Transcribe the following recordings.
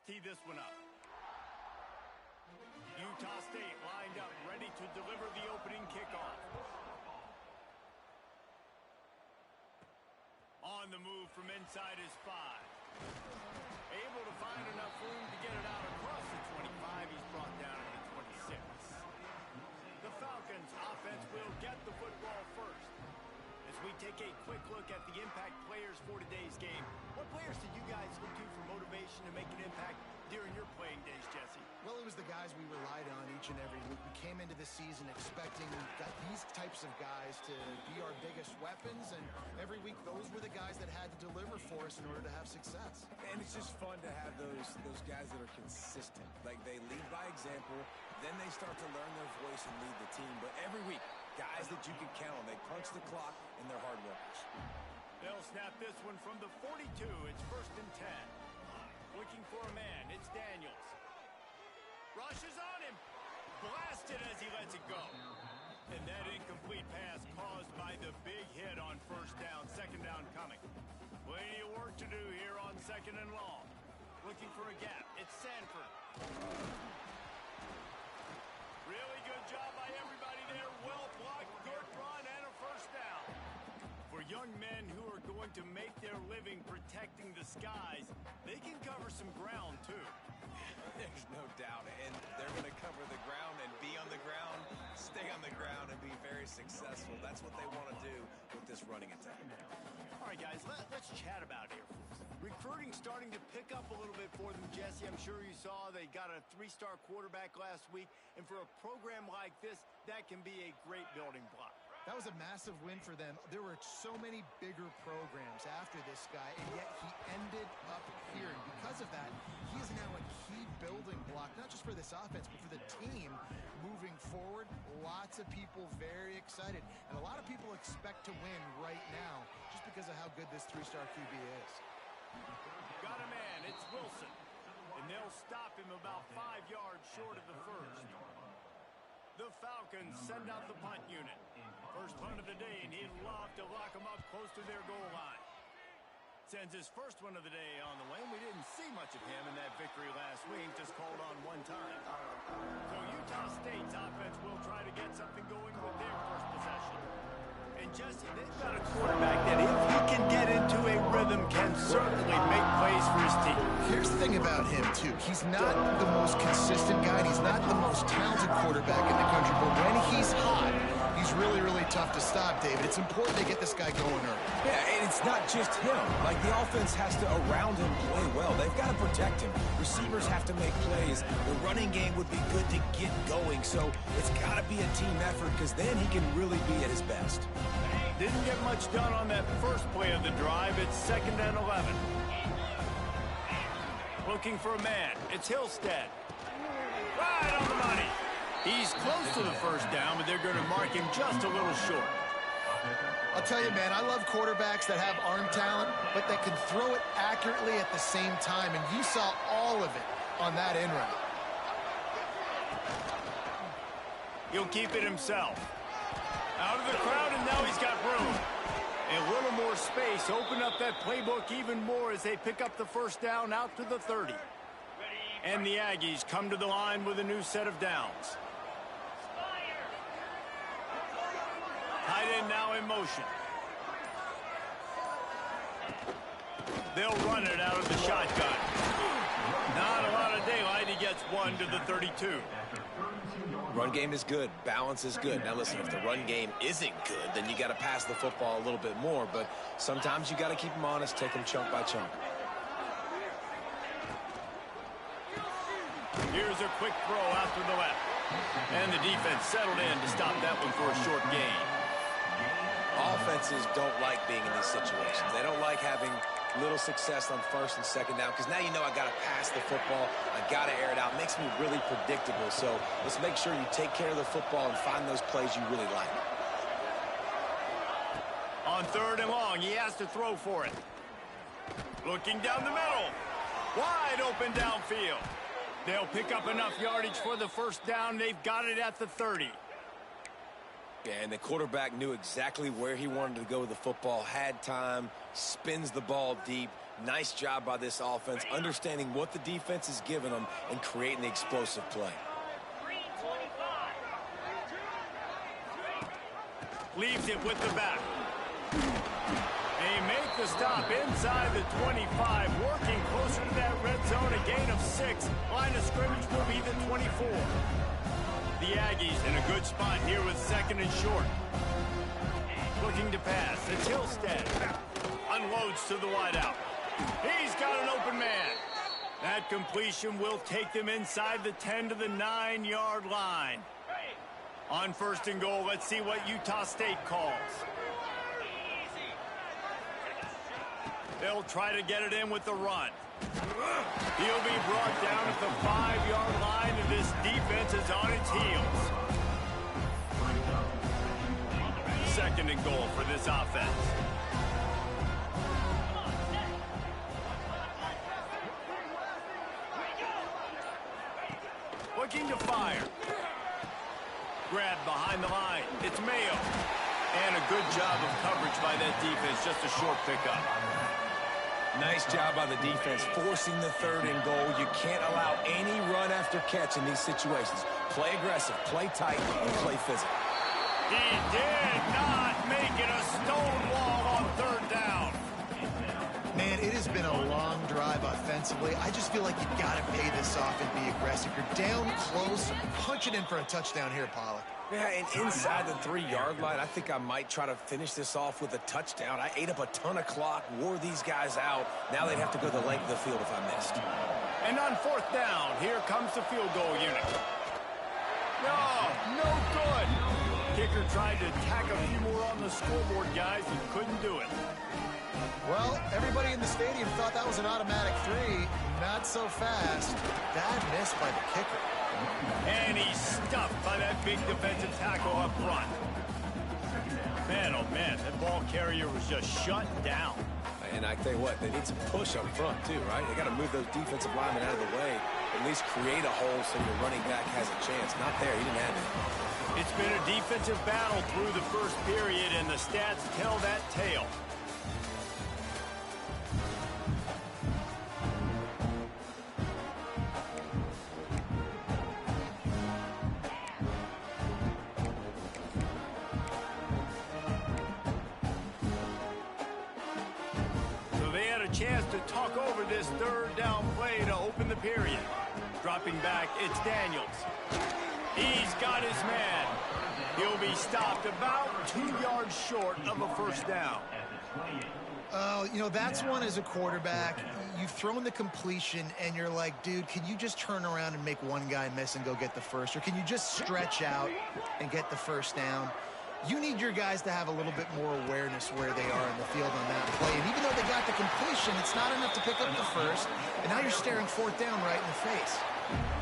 tee this one up. Utah State lined up, ready to deliver the opening kickoff. On the move from inside his 5. Able to find enough room to get it out across the 25. He's brought down to the 26. The Falcons offense will get the football first. As we take a quick look at the impact players for today's game, what players did you guys look to for motivation to make an impact during your playing days, Jesse? Well, it was the guys we relied on each and every week. We came into the season expecting these types of guys to be our biggest weapons, and every week those were the guys that had to deliver for us in order to have success. And it's just fun to have those guys that are consistent. Like, they lead by example, then they start to learn their voice and lead the team. But every week, guys that you can count on. They punch the clock, and they're hard workers. They'll snap this one from the 42. It's 1st and 10. Looking for a man. It's Daniels. Rushes on him. Blasted as he lets it go. And that incomplete pass caused by the big hit on 1st down. 2nd down coming. Plenty of work to do here on 2nd and long. Looking for a gap. It's Sanford. Really good job by everybody there. Well blocked, good run, and a 1st down. For young men who are going to make their living protecting the skies, they can cover some ground too. There's no doubt, and they're going to cover the ground and be on the ground, stay on the ground, and be very successful. That's what they want to do with this running attack. All right, guys, let's chat about Air Force. Recruiting starting to pick up a little bit for them, Jesse. I'm sure you saw they got a 3-star quarterback last week, and for a program like this, that can be a great building block. That was a massive win for them. There were so many bigger programs after this guy, and yet he ended up here. And because of that, he is now a key building block, not just for this offense, but for the team moving forward. Lots of people very excited, and a lot of people expect to win right now just because of how good this 3-star QB is. Got a man, it's Wilson, and they'll stop him about 5 yards short of the 1st. The Falcons send out the punt unit. First punt of the day, and he'd love to lock them up close to their goal line. Sends his first one of the day on the way, and we didn't see much of him in that victory last week, just called on one time. So Utah State's offense will try to get something going with their first possession. And Jesse, they've got a quarterback that if he can get into a rhythm, can certainly make plays for his team. Here's the thing about him, too. He's not the most consistent guy, and he's not the most talented quarterback in the country, but when he's hot, he's really, really tough to stop, David. It's important to get this guy going early. Yeah, and it's not just him. Like, the offense has to, around him, play well. They've got to protect him. Receivers have to make plays. The running game would be good to get going, so it's got to be a team effort, because then he can really be at his best. Didn't get much done on that first play of the drive. It's 2nd and 11. Looking for a man. It's Hillstead. Right on the money. He's close to the 1st down, but they're going to mark him just a little short. I'll tell you, man, I love quarterbacks that have arm talent, but that can throw it accurately at the same time, and you saw all of it on that in run. He'll keep it himself. Out of the crowd, and now he's got room. A little more space. Open up that playbook even more as they pick up the 1st down out to the 30. And the Aggies come to the line with a new set of downs. Tight end now in motion. They'll run it out of the shotgun. Not a lot of daylight. He gets one to the 32. Run game is good. Balance is good. Now, listen, if the run game isn't good, then you got to pass the football a little bit more. But sometimes you got to keep them honest, take them chunk by chunk. Here's a quick throw out to the left. And the defense settled in to stop that one for a short gain. Offenses don't like being in these situations. They don't like having little success on 1st and 2nd down, because now you know I got to pass the football. I got to air it out. It makes me really predictable. So let's make sure you take care of the football and find those plays you really like. On 3rd and long, he has to throw for it. Looking down the middle. Wide open downfield. They'll pick up enough yardage for the 1st down. They've got it at the 30. Yeah, and the quarterback knew exactly where he wanted to go with the football, had time, spins the ball deep, Nice job by this offense, understanding what the defense is giving them and creating the explosive play. Leaves it with the back. They make the stop inside the 25, working closer to that red zone, a gain of 6. Line of scrimmage will be the 24. The Aggies in a good spot here with 2nd and short. Looking to pass. It's Hillstead. Unloads to the wideout. He's got an open man. That completion will take them inside the 10 to the 9-yard line. On 1st and goal, let's see what Utah State calls. They'll try to get it in with the run. He'll be brought down at the 5-yard line, and this defense is on its heels. 2nd and goal for this offense. Looking to fire. Grab behind the line. It's Mayo. And a good job of coverage by that defense. Just a short pickup. Nice job by the defense, forcing the 3rd and goal. You can't allow any run after catch in these situations. Play aggressive, play tight, and play physical. He did not make it a stone wall on 3rd down. Man, it has been a long drive offensively. I just feel like you got to pay this off and be aggressive. You're down close. Punch it in for a touchdown here, Pollack. Yeah, and inside the 3-yard line, I think I might try to finish this off with a touchdown. I ate up a ton of clock, wore these guys out. Now they'd have to go the length of the field if I missed. And on 4th down, here comes the field goal unit. No good. Kicker tried to tack a few more on the scoreboard, guys, and couldn't do it. Well, everybody in the stadium thought that was an automatic 3. Not so fast. Bad miss by the kicker. And he's stuffed by that big defensive tackle up front. Man, oh man, that ball carrier was just shut down. And I tell you what, they need some push up front too, right? They got to move those defensive linemen out of the way, at least create a hole so your running back has a chance. Not there, he didn't have it. It's been a defensive battle through the 1st period, and the stats tell that tale. Chance to talk over this 3rd down play to open the period. Dropping back, it's Daniels. He's got his man. He'll be stopped about 2 yards short of a 1st down. You know, that's one as a quarterback. You've thrown the completion, and you're like, dude, can you just turn around and make one guy miss and go get the 1st? Or can you just stretch out and get the 1st down? You need your guys to have a little bit more awareness where they are in the field on that play. And even though they got the completion, it's not enough to pick up the 1st. And now you're staring 4th down right in the face.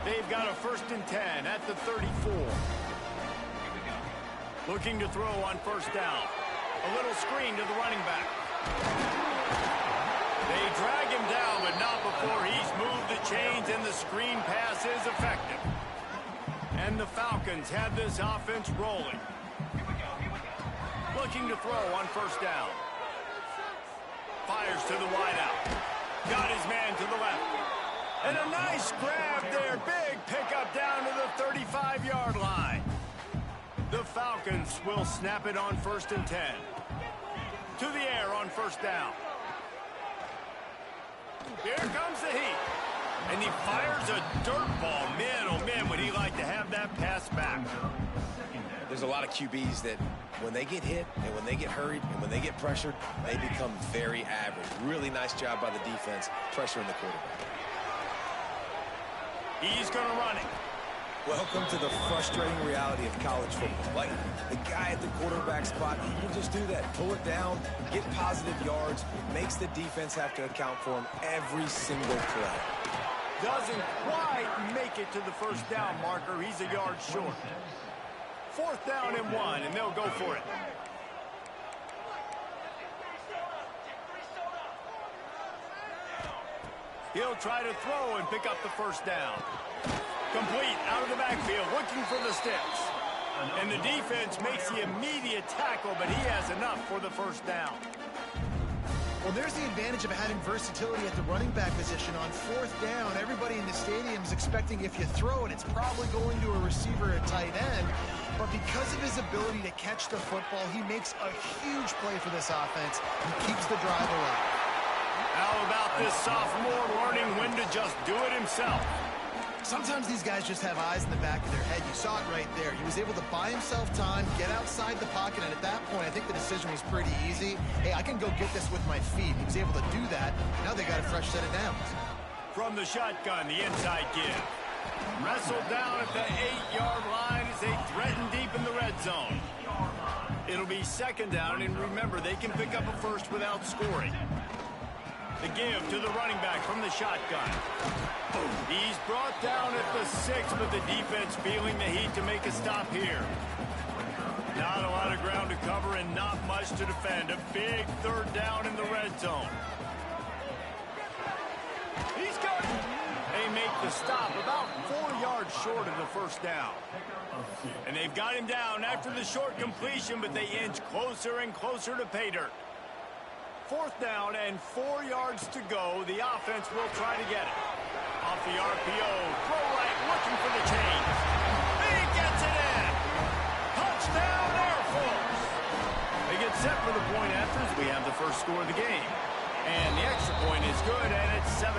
They've got a 1st and 10 at the 34. Looking to throw on 1st down. A little screen to the running back. They drag him down, but not before he's moved the chains, and the screen pass is effective. And the Falcons have this offense rolling. Looking to throw on 1st down. Fires to the wideout. Got his man to the left. And a nice grab there. Big pickup down to the 35-yard line. The Falcons will snap it on 1st and 10. To the air on 1st down. Here comes the heat. And he fires a dirt ball. Man, oh man, would he like to have that pass back. There's a lot of QBs that when they get hit and when they get hurried and when they get pressured, they become very average. Really nice job by the defense pressuring the quarterback. He's going to run it. Welcome to the frustrating reality of college football. Like, the guy at the quarterback spot, he can just do that. Pull it down, get positive yards, makes the defense have to account for him every single play. Doesn't quite make it to the 1st down marker. He's a yard short. 4th down and 1, and they'll go for it. He'll try to throw and pick up the 1st down. Complete out of the backfield, looking for the sticks. And the defense makes the immediate tackle, but he has enough for the 1st down. Well, there's the advantage of having versatility at the running back position. On fourth down, everybody in the stadium is expecting if you throw it, it's probably going to a receiver at tight end. But because of his ability to catch the football, he makes a huge play for this offense and keeps the drive alive. How about this sophomore learning when to just do it himself? Sometimes these guys just have eyes in the back of their head. You saw it right there. He was able to buy himself time, get outside the pocket, and at that point, I think the decision was pretty easy. Hey, I can go get this with my feet. He was able to do that. Now they got a fresh set of downs. From the shotgun, the inside give. Wrestled down at the 8-yard line as they threaten deep in the red zone. It'll be second down, and remember, they can pick up a first without scoring. The give to the running back from the shotgun. He's brought down at the 6, but the defense feeling the heat to make a stop here. Not a lot of ground to cover and not much to defend. A big third down in the red zone. He's got it. They make the stop about 4 yards short of the first down. And they've got him down after the short completion, but they inch closer and closer to pay dirt. Fourth down and 4 yards to go. The offense will try to get it. Off the RPO, throw right, looking for the change. He gets it in. Touchdown, Air Force. They get set for the point after as we have the first score of the game. And the extra point is good, and it's 7-0.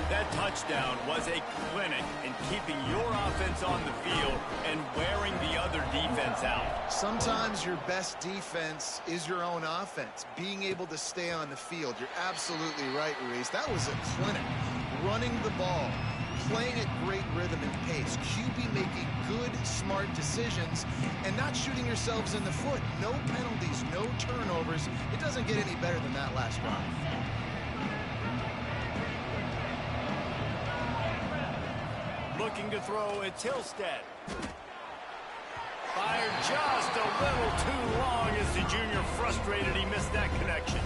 That touchdown was a clinic in keeping your offense on the field and wearing the other defense out. Sometimes your best defense is your own offense, being able to stay on the field. You're absolutely right, Ruiz. That was a clinic. Running the ball, playing at great rhythm and pace, QB making good, smart decisions, and not shooting yourselves in the foot. No penalties, no turnovers. It doesn't get any better than that last drive. Looking to throw, it's Hillstead. Fired just a little too long as the junior frustrated he missed that connection.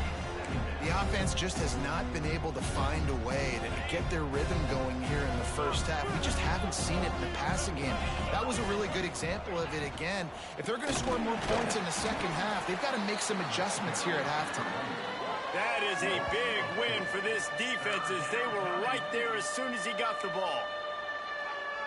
The offense just has not been able to find a way to get their rhythm going here in the first half. We just haven't seen it in the passing game. That was a really good example of it again. If they're going to score more points in the second half, they've got to make some adjustments here at halftime. That is a big win for this defense as they were right there as soon as he got the ball.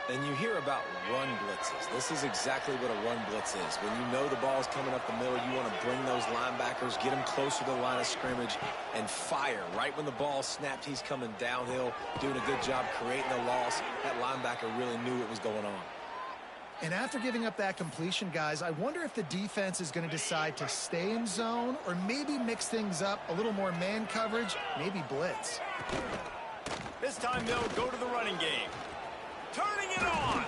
And you hear about run blitzes. This is exactly what a run blitz is. When you know the ball's coming up the middle, you want to bring those linebackers, get them closer to the line of scrimmage, and fire. Right when the ball snapped, he's coming downhill, doing a good job creating the loss. That linebacker really knew what was going on. And after giving up that completion, guys, I wonder if the defense is going to decide to stay in zone or maybe mix things up, a little more man coverage, maybe blitz. This time they'll go to the running game. Turning it on.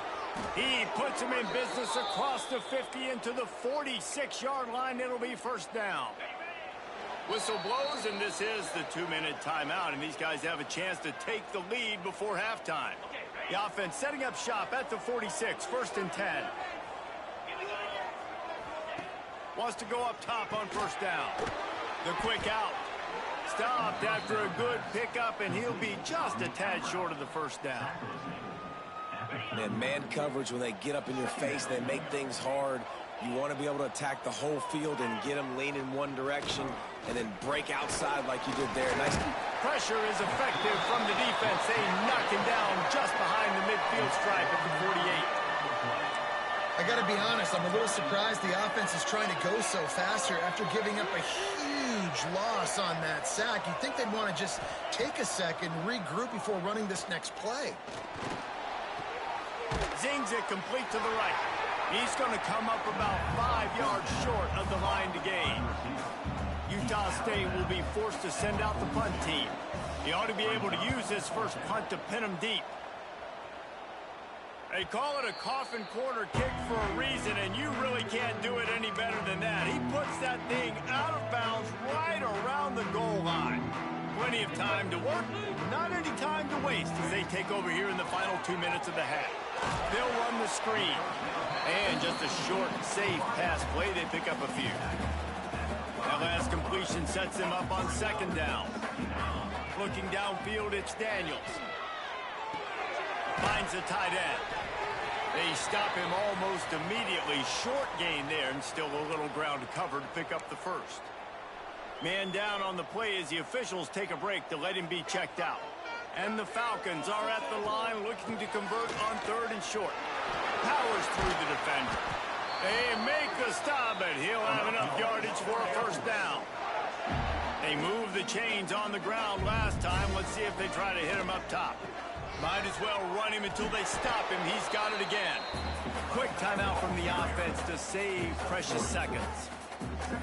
He puts him in business across the 50 into the 46-yard line. It'll be first down. Whistle blows, and this is the 2-minute timeout, and these guys have a chance to take the lead before halftime. The offense setting up shop at the 46, first and 10. Wants to go up top on first down. The quick out. Stopped after a good pickup, and he'll be just a tad short of the first down. Man coverage, when they get up in your face, they make things hard. You want to be able to attack the whole field and get them leaning one direction and then break outside like you did there. Nice. Pressure is effective from the defense. They knock him down just behind the midfield stripe at the 48. I got to be honest, I'm a little surprised the offense is trying to go so fast here after giving up a huge loss on that sack. You'd think they'd want to just take a second, regroup before running this next play. Zings it complete to the right. He's going to come up about 5 yards short of the line to gain. Utah State will be forced to send out the punt team. He ought to be able to use his first punt to pin him deep. They call it a coffin corner kick for a reason, and you really can't do it any better than that. He puts that thing out of bounds right around the goal line. Plenty of time to work, not any time to waste as they take over here in the final 2 minutes of the half. They'll run the screen. And just a short, safe pass play, they pick up a few. That last completion sets them up on second down. Looking downfield, it's Daniels. Finds the tight end. They stop him almost immediately. Short gain there, and still a little ground to cover to pick up the first. Man down on the play as the officials take a break to let him be checked out. And the Falcons are at the line looking to convert on 3rd and short. Powers through the defender. They make the stop, but he'll have enough yardage for a first down. They moved the chains on the ground last time. Let's see if they try to hit him up top. Might as well run him until they stop him. He's got it again. Quick timeout from the offense to save precious seconds.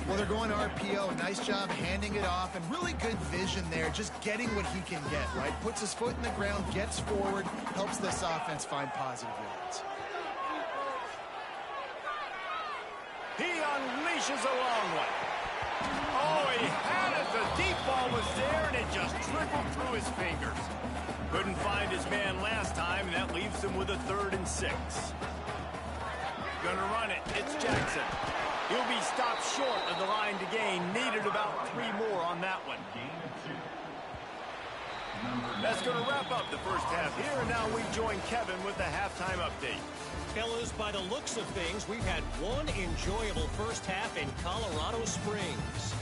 Well, they're going RPO. Nice job handing it off, and really good vision there, just getting what he can get, right? Puts his foot in the ground, gets forward, helps this offense find positive yards. He unleashes a long one. Oh, he had it. The deep ball was there, and it just trickled through his fingers. Couldn't find his man last time, and that leaves him with a 3rd and 6. Gonna run it. It's Jackson. He'll be stopped short of the line to gain. Needed about 3 more on that one. That's going to wrap up the first half here, and now we join Kevin with the halftime update. Fellas, by the looks of things, we've had one enjoyable first half in Colorado Springs.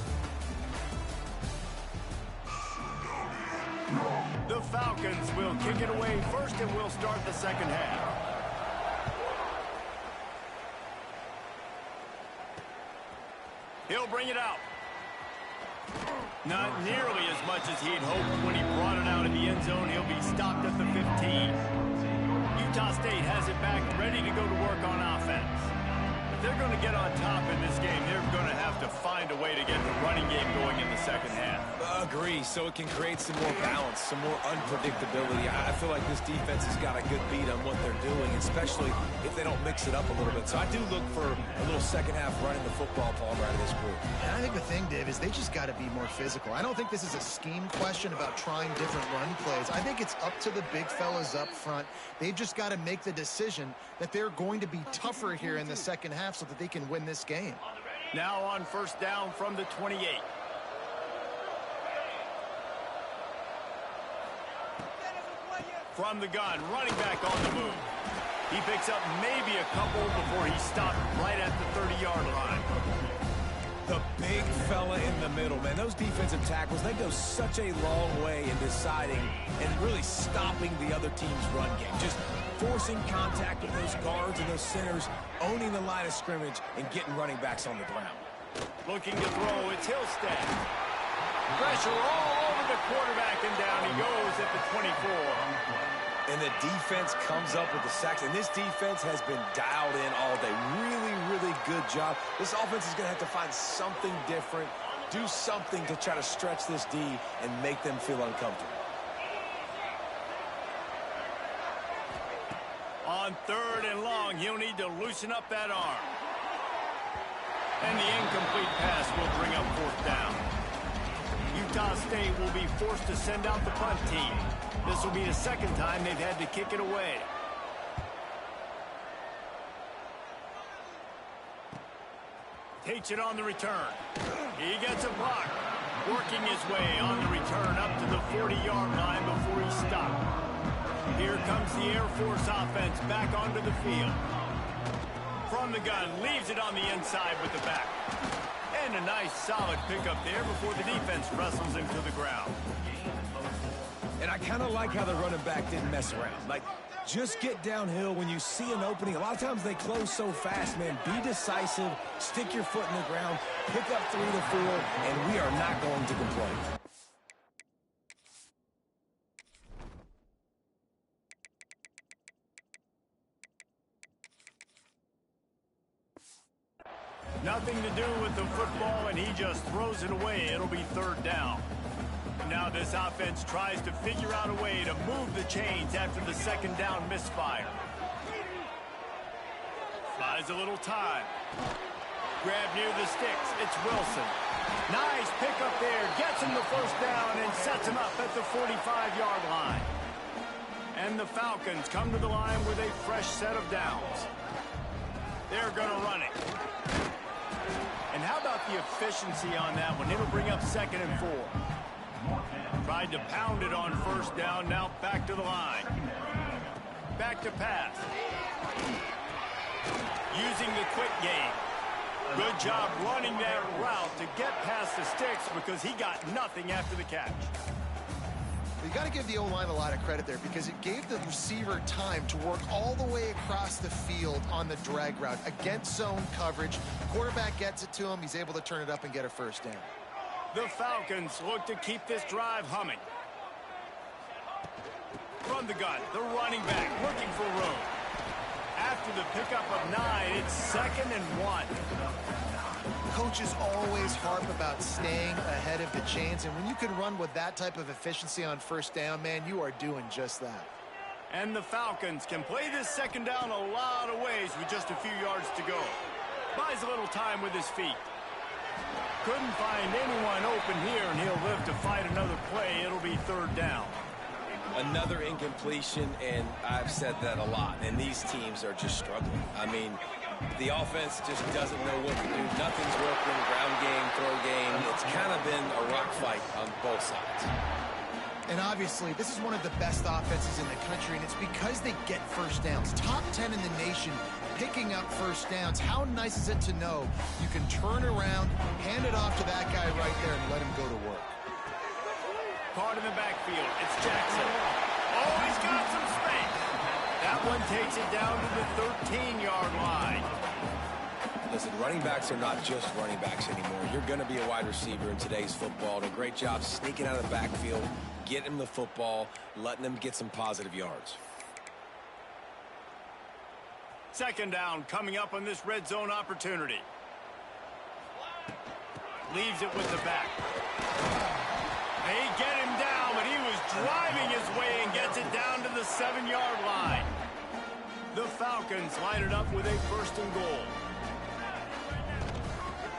The Falcons will kick it away first, and we'll start the second half. He'll bring it out. Not nearly as much as he'd hoped when he brought it out in the end zone. He'll be stopped at the 15. Utah State has it back, ready to go to work on offense. If they're going to get on top in this game, they're going to have to find a way to get the running game going in the second half. Agree, so it can create some more balance, some more unpredictability. I feel like this defense has got a good beat on what they're doing, especially if they don't mix it up a little bit. So I do look for a little second half running the football ball out of this group. And I think the thing, Dave, is they just got to be more physical. I don't think this is a scheme question about trying different run plays. I think it's up to the big fellas up front. They've just got to make the decision that they're going to be tougher here in the second half so that they can win this game. Now on first down from the 28. From the gun, running back on the move. He picks up maybe a couple before he's stopped right at the 30-yard line. The big fella in the middle, man. Those defensive tackles, they go such a long way in deciding and really stopping the other team's run game. Just forcing contact with those guards and those centers, owning the line of scrimmage, and getting running backs on the ground. Looking to throw, it's Hillstead. Pressure all over the quarterback, and down he goes at the 24. And the defense comes up with the sacks, and this defense has been dialed in all day. Really, really good job. This offense is going to have to find something different, do something to try to stretch this D and make them feel uncomfortable. On 3rd and long, he'll need to loosen up that arm. And the incomplete pass will bring up 4th down. Utah State will be forced to send out the punt team. This will be the second time they've had to kick it away. Takes it on the return. He gets a block. Working his way on the return up to the 40-yard line before he's stopped. Here comes the Air Force offense back onto the field. From the gun, leaves it on the inside with the back. And a nice solid pickup there before the defense wrestles him to the ground. And I kind of like how the running back didn't mess around. Like, just get downhill when you see an opening. A lot of times they close so fast, man. Be decisive, stick your foot in the ground, pick up 3 to 4, and we are not going to complain. Nothing to do with the football, and he just throws it away. It'll be 3rd down. Now this offense tries to figure out a way to move the chains after the second down misfire. Buys a little time. Grab near the sticks. It's Wilson. Nice pickup there. Gets him the first down and sets him up at the 45-yard line. And the Falcons come to the line with a fresh set of downs. They're going to run it. And how about the efficiency on that one? It'll bring up 2nd and 4. Tried to pound it on first down, now back to the line. Back to pass. Using the quick game. Good job running that route to get past the sticks because he got nothing after the catch. You got to give the O-line a lot of credit there because it gave the receiver time to work all the way across the field on the drag route against zone coverage. Quarterback gets it to him. He's able to turn it up and get a first down. The Falcons look to keep this drive humming. From the gun, the running back looking for room. After the pickup of 9, it's 2nd and 1. Coaches always harp about staying ahead of the chains, and when you can run with that type of efficiency on first down, man, you are doing just that. And the Falcons can play this 2nd down a lot of ways with just a few yards to go. Buys a little time with his feet. Couldn't find anyone open here, and he'll live to fight another play. It'll be 3rd down. Another incompletion, and I've said that a lot, and these teams are just struggling. I mean, the offense just doesn't know what to do. Nothing's working, ground game, throw game. It's kind of been a rock fight on both sides. And obviously, this is one of the best offenses in the country, and it's because they get first downs. Top 10 in the nation picking up first downs. How nice is it to know you can turn around, hand it off to that guy right there, and let him go to work. Caught in the backfield. It's Jackson. Oh, he's got some space. That one takes it down to the 13-yard line. Listen, running backs are not just running backs anymore. You're going to be a wide receiver in today's football. And a great job sneaking out of the backfield, getting him the football, letting him get some positive yards. 2nd down coming up on this red zone opportunity. Leaves it with the back. They get him down, but he was driving his way and gets it down to the 7-yard line. The Falcons line it up with a 1st and goal.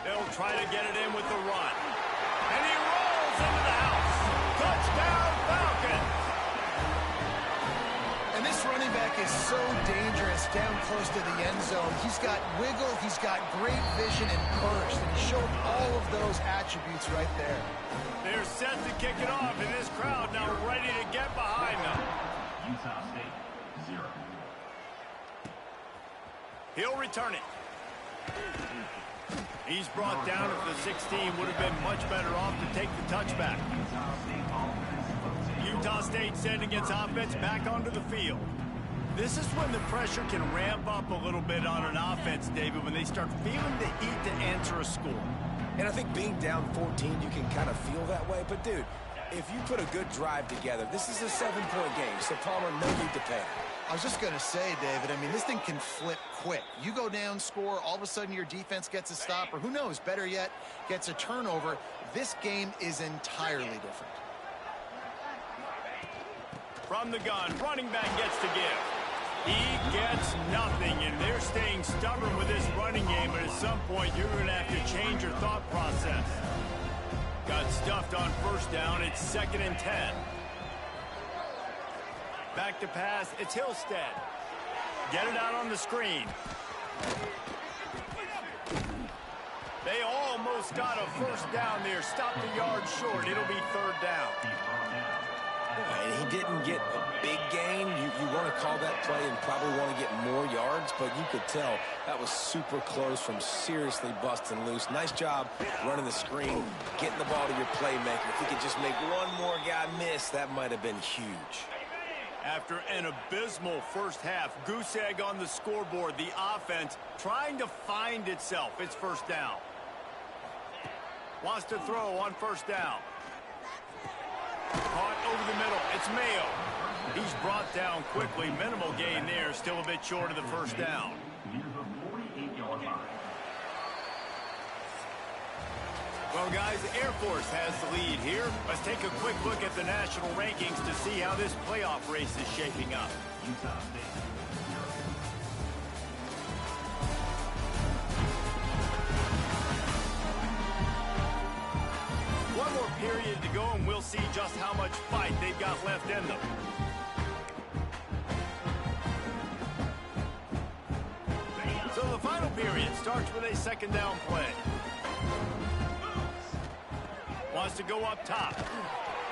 They'll try to get it in with the run. And he rolls into the house. Touchdown, Falcons! And this running back is so dangerous down close to the end zone. He's got wiggle, he's got great vision and burst, and he showed all of those attributes right there. They're set to kick it off, and this crowd now ready to get behind them. Utah State, 0. He'll return it. He's brought down at the 16. Would have been much better off to take the touchback. Utah State sending its offense back onto the field. This is when the pressure can ramp up a little bit on an offense, David, when they start feeling the heat to answer a score. And I think being down 14, you can kind of feel that way. But, dude, if you put a good drive together, this is a 7-point game. So, Palmer, no need to panic. I was just going to say, David, I mean, this thing can flip quick. You go down, score, all of a sudden your defense gets a stop, or who knows, better yet, gets a turnover. This game is entirely different. From the gun, running back gets to give. He gets nothing, and they're staying stubborn with this running game, but at some point you're going to have to change your thought process. Got stuffed on 1st down. It's 2nd and 10. Back to pass. It's Hillstead. Get it out on the screen. They almost got a 1st down there. Stop the yard short. It'll be 3rd down. And he didn't get a big gain. You want to call that play and probably want to get more yards, but you could tell that was super close from seriously busting loose. Nice job running the screen, getting the ball to your playmaker. If he could just make one more guy miss, that might have been huge. After an abysmal first half, goose egg on the scoreboard, the offense trying to find itself. It's 1st down. Wants to throw on 1st down. Caught over the middle. It's Mayo. He's brought down quickly. Minimal gain there. Still a bit short of the 1st down. Well, guys, the Air Force has the lead here. Let's take a quick look at the national rankings to see how this playoff race is shaping up. Utah State, 0. One more period to go, and we'll see just how much fight they've got left in them. So the final period starts with a 2nd down play. Wants to go up top.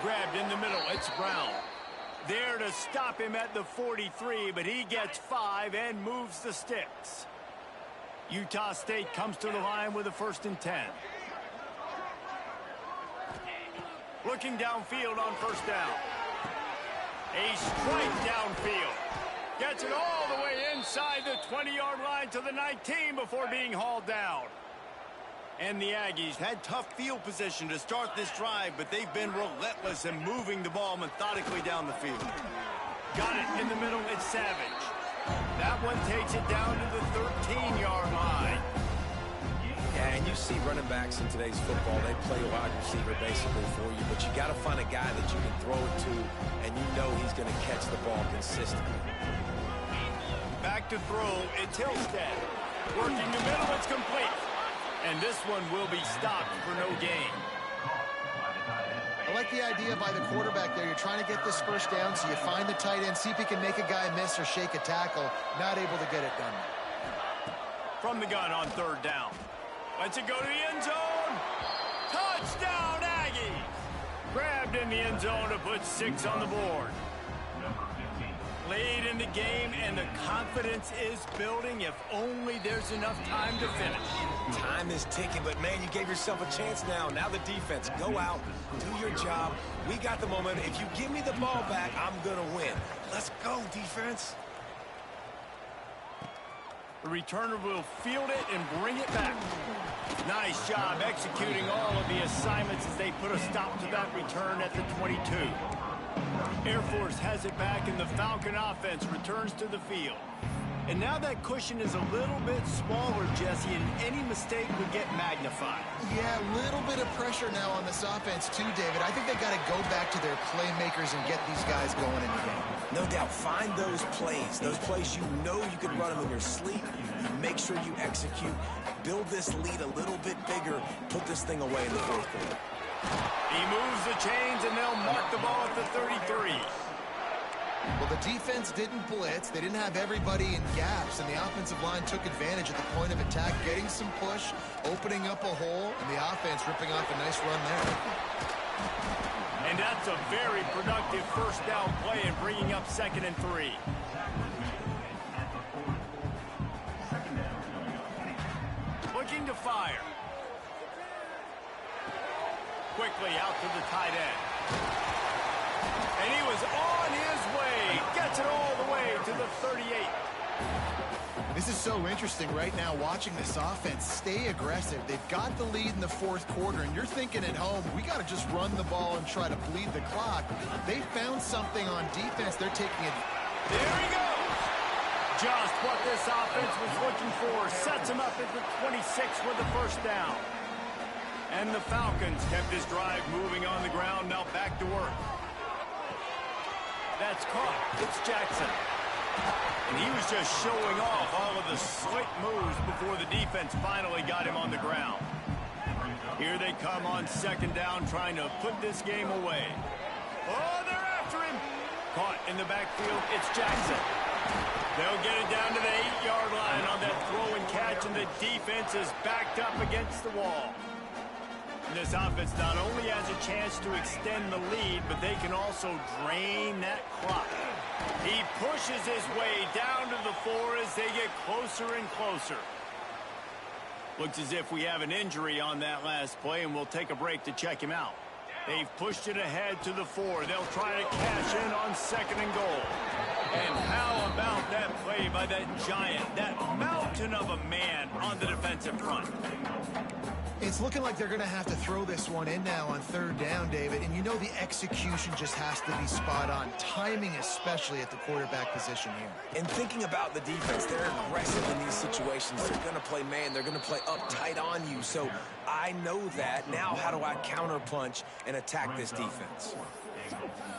Grabbed in the middle. It's Brown. There to stop him at the 43, but he gets 5 and moves the sticks. Utah State comes to the line with a 1st and 10. Looking downfield on 1st down. A strike downfield. Gets it all the way inside the 20-yard line to the 19 before being hauled down. And the Aggies had tough field position to start this drive, but they've been relentless in moving the ball methodically down the field. Got it in the middle, it's Savage. That one takes it down to the 13-yard line. Yeah, and you see running backs in today's football, they play wide receiver basically for you, but you got to find a guy that you can throw it to, and you know he's going to catch the ball consistently. Back to throw, it's Hillstead. Working the middle, it's complete. And this one will be stopped for no gain. I like the idea by the quarterback there. You're trying to get this 1st down, so you find the tight end, see if he can make a guy miss or shake a tackle. Not able to get it done. From the gun on 3rd down. Lets it go to the end zone. Touchdown, Aggies! Grabbed in the end zone to put 6 on the board. Late in the game, and the confidence is building if only there's enough time to finish. Time is ticking, but man, you gave yourself a chance now. Now the defense, go out, do your job. We got the momentum. If you give me the ball back, I'm going to win. Let's go, defense. The returner will field it and bring it back. Nice job executing all of the assignments as they put a stop to that return at the 22. Air Force has it back, and the Falcon offense returns to the field. And now that cushion is a little bit smaller, Jesse, and any mistake would get magnified. Yeah, a little bit of pressure now on this offense too, David. I think they got to go back to their playmakers and get these guys going in the game. No doubt, find those plays you know you can run them in your sleep. Make sure you execute. Build this lead a little bit bigger. Put this thing away in the 4th quarter. He moves the chains, and they'll mark the ball at the 33. Well, the defense didn't blitz. They didn't have everybody in gaps, and the offensive line took advantage at the point of attack, getting some push, opening up a hole, and the offense ripping off a nice run there. And that's a very productive 1st down play and bringing up 2nd and 3. Looking to fire. Quickly out to the tight end. And he was on his way. Gets it all the way to the 38. This is so interesting right now, watching this offense stay aggressive. They've got the lead in the 4th quarter, and you're thinking at home, we got to just run the ball and try to bleed the clock. They found something on defense. They're taking it. There he goes. Just what this offense was looking for. Sets him up at the 26 with the 1st down. And the Falcons kept this drive moving on the ground. Now back to work. That's caught. It's Jackson. And he was just showing off all of the slick moves before the defense finally got him on the ground. Here they come on 2nd down, trying to put this game away. Oh, they're after him. Caught in the backfield. It's Jackson. They'll get it down to the 8-yard line on that throw and catch, and the defense is backed up against the wall. And this offense not only has a chance to extend the lead, but they can also drain that clock. He pushes his way down to the 4 as they get closer and closer. Looks as if we have an injury on that last play, and we'll take a break to check him out. They've pushed it ahead to the 4. They'll try to cash in on 2nd and goal. And how about that play by that giant, that mountain of a man on the defensive front? It's looking like they're going to have to throw this one in now on 3rd down, David. And you know the execution just has to be spot on. Timing, especially at the quarterback position here. And thinking about the defense, they're aggressive in these situations. They're going to play man. They're going to play up tight on you. So I know that. Now how do I counterpunch and attack this defense?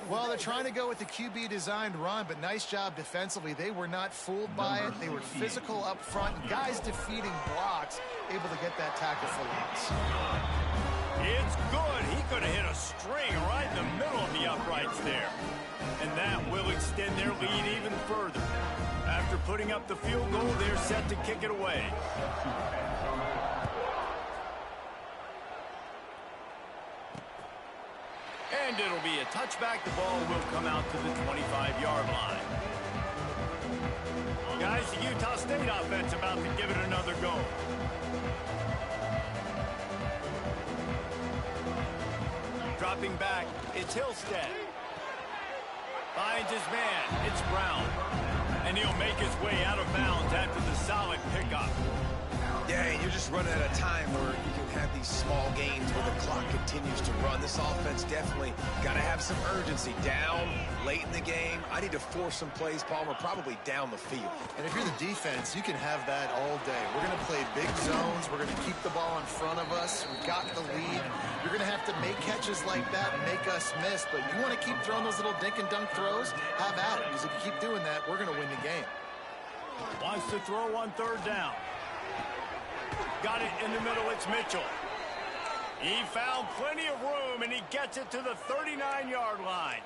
Well, they're trying to go with the QB-designed run, but nice job defensively. They were not fooled by it. They were physical up front. Guys defeating blocks, able to get that tackle for loss. It's good. He could have hit a string right in the middle of the uprights there. And that will extend their lead even further. After putting up the field goal, they're set to kick it away. And it'll be a touchback. The ball will come out to the 25-yard line. Guys, the Utah State offense about to give it another go. Dropping back, it's Hillstead. Finds his man, it's Brown. And he'll make his way out of bounds after the solid pickup. Yeah, and you're just running at a time where you can have these small gains where the clock continues to run. This offense definitely got to have some urgency. Down, late in the game. I need to force some plays, Palmer, probably down the field. And if you're the defense, you can have that all day. We're going to play big zones. We're going to keep the ball in front of us. We've got the lead. You're going to have to make catches like that and make us miss. But you want to keep throwing those little dink and dunk throws? Have at it. Because if you keep doing that, we're going to win the game. Wants to throw on third down. Got it in the middle, it's Mitchell. He found plenty of room, and he gets it to the 39-yard line.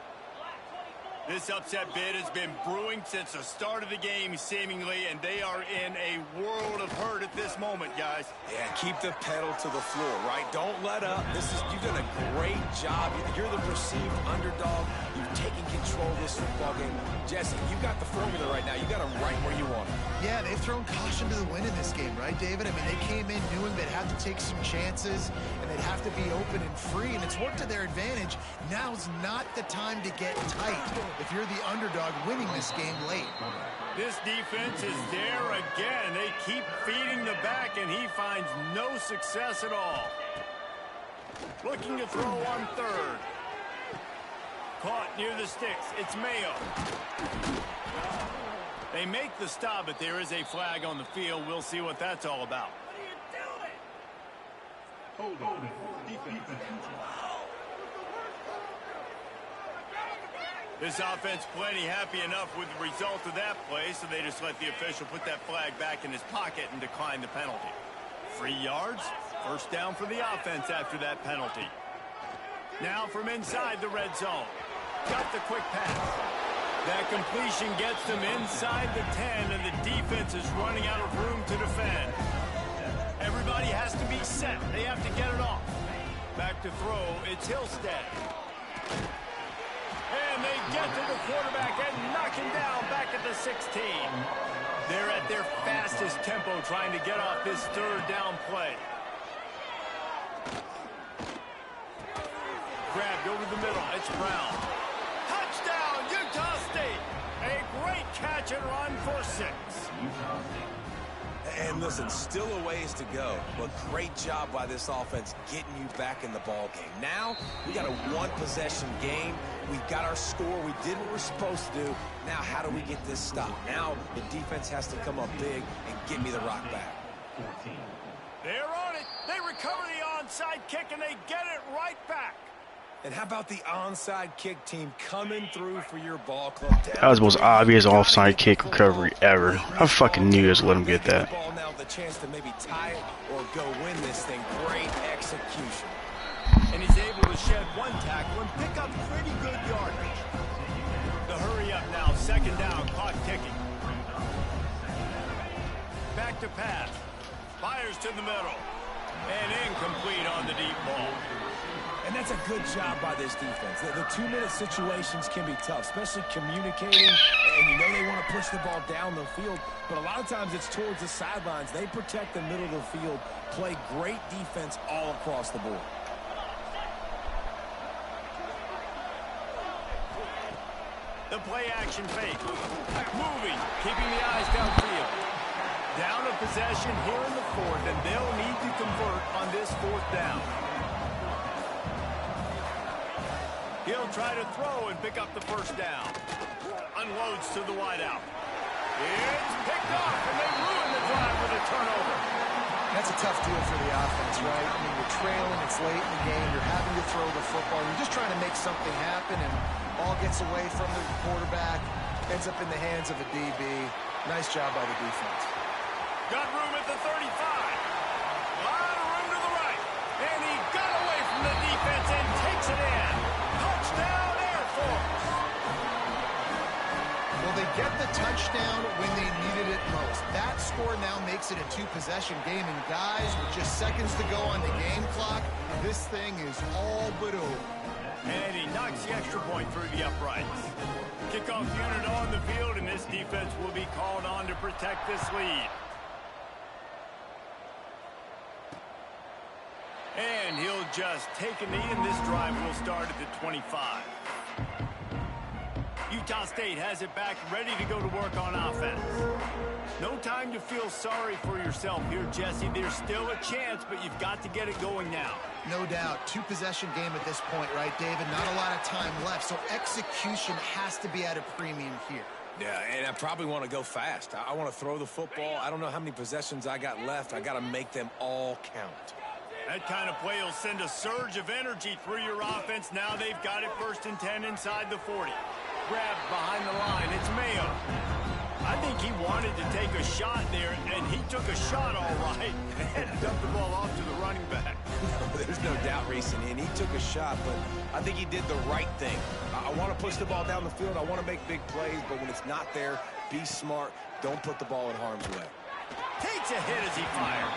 This upset bid has been brewing since the start of the game, seemingly, and they are in a world of hurt at this moment, guys. Yeah, keep the pedal to the floor, right? Don't let up. You've done a great job. You're the perceived underdog. You've taken control of this football game. Jesse, you've got the formula right now. You got them right where you want them. Yeah, they've thrown caution to the wind in this game, right, David? I mean, they came in knowing they'd have to take some chances, and they'd have to be open and free, and it's worked to their advantage. Now's not the time to get tight if you're the underdog winning this game late. This defense is there again. They keep feeding the back, and he finds no success at all. Looking to throw on third. Caught near the sticks. It's Mayo. They make the stop, but there is a flag on the field. We'll see what that's all about. Hold on. Defense. This offense plenty happy enough with the result of that play, so they just let the official put that flag back in his pocket and decline the penalty. 3 yards, first down for the offense after that penalty. Now from inside the red zone. Got the quick pass. That completion gets them inside the 10, and the defense is running out of room to defend. Everybody has to be set. They have to get it off. Back to throw, it's Hillstead. And they get to the quarterback and knock him down back at the 16. They're at their fastest tempo trying to get off this third down play. Grabbed over the middle. It's Brown. Touchdown, Utah State. A great catch and run for 6. And listen, still a ways to go, but great job by this offense getting you back in the ball game. Now, we got a one-possession game. We've got our score. We did what we're supposed to do. Now, how do we get this stopped? Now, the defense has to come up big and get me the rock back. They're on it. They recover the onside kick, and they get it right back. And how about the onside kick team coming through for your ball club? That was the most obvious offside kick recovery ever. I fucking knew I was let him get that. Now the chance to maybe tie it or go win this thing. Great execution. And he's able to shed one tackle and pick up pretty good yardage. The hurry up now, second down, clock ticking. Back to pass. Fires to the middle. And incomplete on the deep ball. And that's a good job by this defense. The 2-minute situations can be tough, especially communicating. And you know they want to push the ball down the field, but a lot of times it's towards the sidelines. They protect the middle of the field, play great defense all across the board. The play action fake. Moving, keeping the eyes downfield. Down a possession here in the 4th, and they'll need to convert on this 4th down. He'll try to throw and pick up the first down. Unloads to the wideout. It's picked off, and they ruin the drive with a turnover. That's a tough deal for the offense, right? I mean, you're trailing, it's late in the game, you're having to throw the football. You're just trying to make something happen, and ball gets away from the quarterback, ends up in the hands of a DB. Nice job by the defense. Got room at the 35. A lot of room to the right. And he got away from the defense and takes it in. Touchdown, Air Force. Well, they get the touchdown when they needed it most. That score now makes it a 2-possession game. And guys, with just seconds to go on the game clock, this thing is all but over. And he knocks the extra point through the uprights. Kickoff unit on the field, and this defense will be called on to protect this lead. And he'll just take a knee, and this drive will start at the 25. Utah State has it back, ready to go to work on offense. No time to feel sorry for yourself here, Jesse. There's still a chance, but you've got to get it going now. No doubt. Two-possession game at this point, right, David? Not a lot of time left, so execution has to be at a premium here. Yeah, and I probably want to go fast. I want to throw the football. I don't know how many possessions I got left. I got to make them all count. That kind of play will send a surge of energy through your offense. Now they've got it 1st and 10 inside the 40. Grabbed behind the line. It's Mayo. I think he wanted to take a shot there, and he took a shot all right and dumped the ball off to the running back. There's no doubt, Reese, and he took a shot, but I think he did the right thing. I want to push the ball down the field. I want to make big plays, but when it's not there, be smart. Don't put the ball in harm's way. Takes a hit as he fires.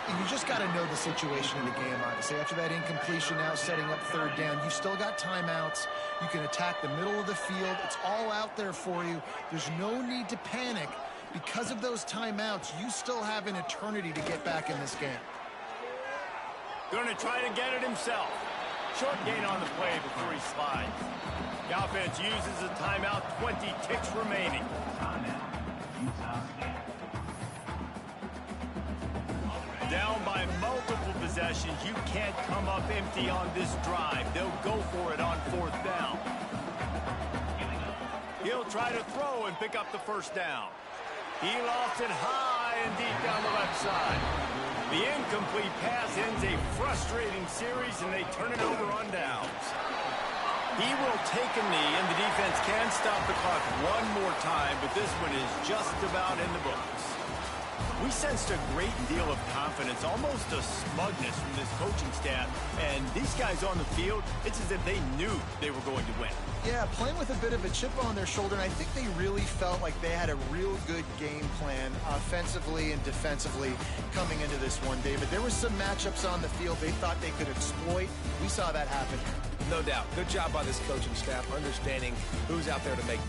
You just got to know the situation in the game, honestly. After that incompletion now setting up 3rd down, you still got timeouts. You can attack the middle of the field. It's all out there for you. There's no need to panic. Because of those timeouts, you still have an eternity to get back in this game. Going to try to get it himself. Short gain on the play before he slides. The offense uses a timeout, 20 ticks remaining. Down by multiple possessions, you can't come up empty on this drive. They'll go for it on 4th down. He'll try to throw and pick up the 1st down. He lost it high and deep down the left side. The incomplete pass ends a frustrating series, and they turn it over on downs. He will take a knee, and the defense can stop the clock one more time, but this one is just about in the books. We sensed a great deal of confidence, almost a smugness from this coaching staff. And these guys on the field, it's as if they knew they were going to win. Yeah, playing with a bit of a chip on their shoulder, and I think they really felt like they had a real good game plan offensively and defensively coming into this one, David. There were some matchups on the field they thought they could exploit. We saw that happen. No doubt. Good job by this coaching staff understanding who's out there to make